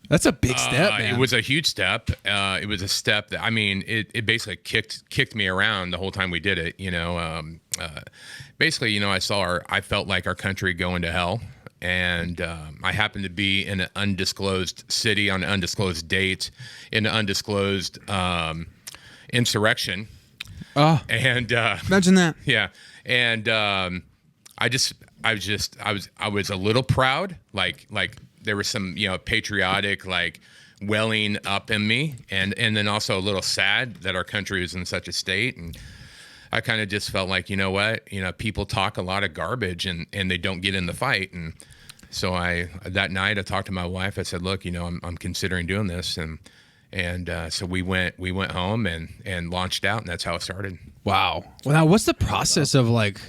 That's a big step, man. It was a huge step. It was a step that, I mean, it basically kicked me around the whole time we did it. Basically, I felt like our country going to hell. And I happened to be in an undisclosed city on an undisclosed date in an undisclosed insurrection. Oh, and imagine that. Yeah. And I was a little proud, like there was some, patriotic, like, welling up in me, and then also a little sad that our country was in such a state. And I kind of just felt like, people talk a lot of garbage and they don't get in the fight. And so that night I talked to my wife. I said, look, I'm considering doing this. And so we went home and launched out, and that's how it started. Wow. Well, now what's the process of like,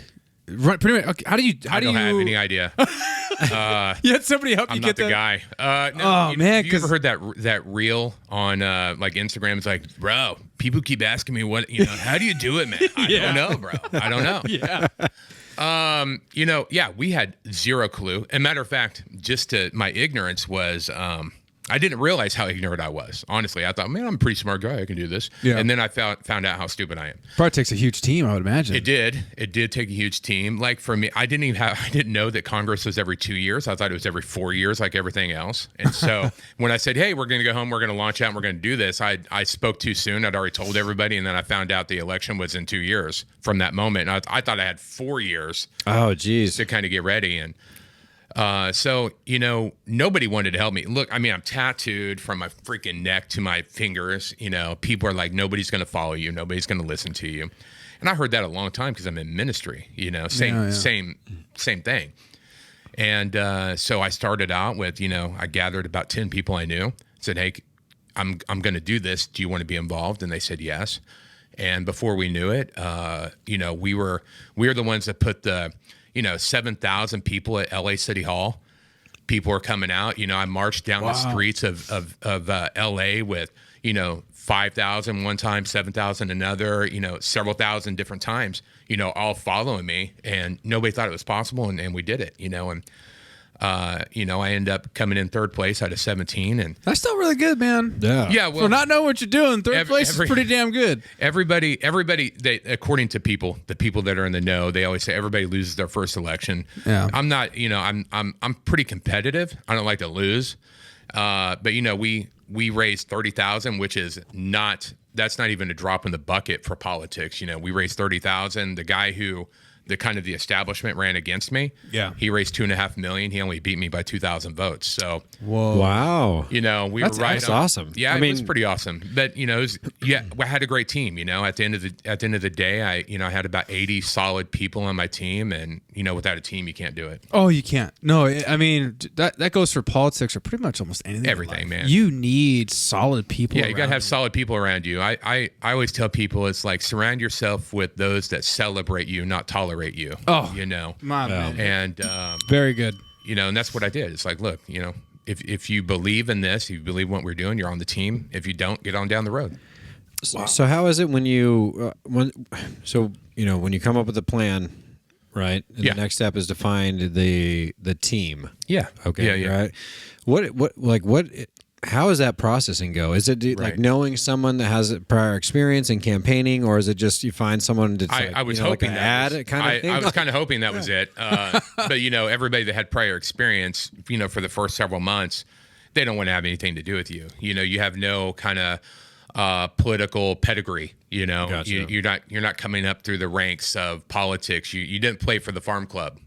pretty much, okay, how do you? I don't have any idea. You had somebody help you I'm get not the that? guy. Oh, man, you ever heard that reel on like Instagram? It's like, bro, people keep asking me how do you do it, man? I don't know, bro. I don't know. Yeah. We had zero clue. And matter of fact, just my ignorance was, I didn't realize how ignorant I was. Honestly, I thought, man, I'm a pretty smart guy. I can do this. Yeah. And then I found out how stupid I am. Probably takes a huge team, I would imagine. It did take a huge team. Like for me, I didn't know that Congress was every 2 years. I thought it was every 4 years, like everything else. And so when I said, hey, we're going to go home, we're going to launch out, and we're going to do this, I spoke too soon. I'd already told everybody. And then I found out the election was in 2 years from that moment. And I thought I had 4 years. Oh, geez. To kind of get ready. And so, nobody wanted to help me. Look, I mean, I'm tattooed from my freaking neck to my fingers. People are like, nobody's going to follow you. Nobody's going to listen to you. And I heard that a long time because I'm in ministry, same thing. And so I started out with, I gathered about 10 people I knew, said, hey, I'm going to do this. Do you want to be involved? And they said, yes. And before we knew it, we were the ones that put the, 7,000 people at LA City Hall. People were coming out. I marched down the streets of LA with, 5,000 one time, 7,000 another, several thousand different times, all following me. And nobody thought it was possible. And we did it, I ended up coming in third place out of 17, and that's still really good, man. Yeah. Well, for not knowing what you're doing, third place is pretty damn good. Everybody, they, according to the people that are in the know, they always say everybody loses their first election. Yeah. I'm not, I'm pretty competitive. I don't like to lose, but we raised 30,000, which is that's not even a drop in the bucket for politics. We raised 30,000. The guy who the establishment ran against me. Yeah. He raised $2.5 million. He only beat me by 2,000 votes. So, whoa. Wow. We were right. That's awesome. Yeah, it was pretty awesome. But, I had a great team, at the end of the day, I had about 80 solid people on my team, and, without a team, you can't do it. Oh, you can't. No, I mean, that goes for politics or pretty much almost anything. Everything, man. You need solid people. Yeah, you got to have solid people around you. I always tell people it's like surround yourself with those that celebrate you, not tolerate you. Oh, my man. And very good. And that's what I did. It's like, look, if you believe in this, if you believe in what we're doing, you're on the team. If you don't, get on down the road. Wow. So how is it when you when you come up with a plan, right? And the next step is to find the team. Yeah. Okay. Yeah. Right. How does that processing go? Is it like knowing someone that has prior experience in campaignning, or is it just you find someone to I was hoping like an ad kind of thing? I was kind of hoping that was it. But everybody that had prior experience, for the first several months, they don't want to have anything to do with you. You have no kind of political pedigree. Gotcha. You're not coming up through the ranks of politics. You didn't play for the farm club.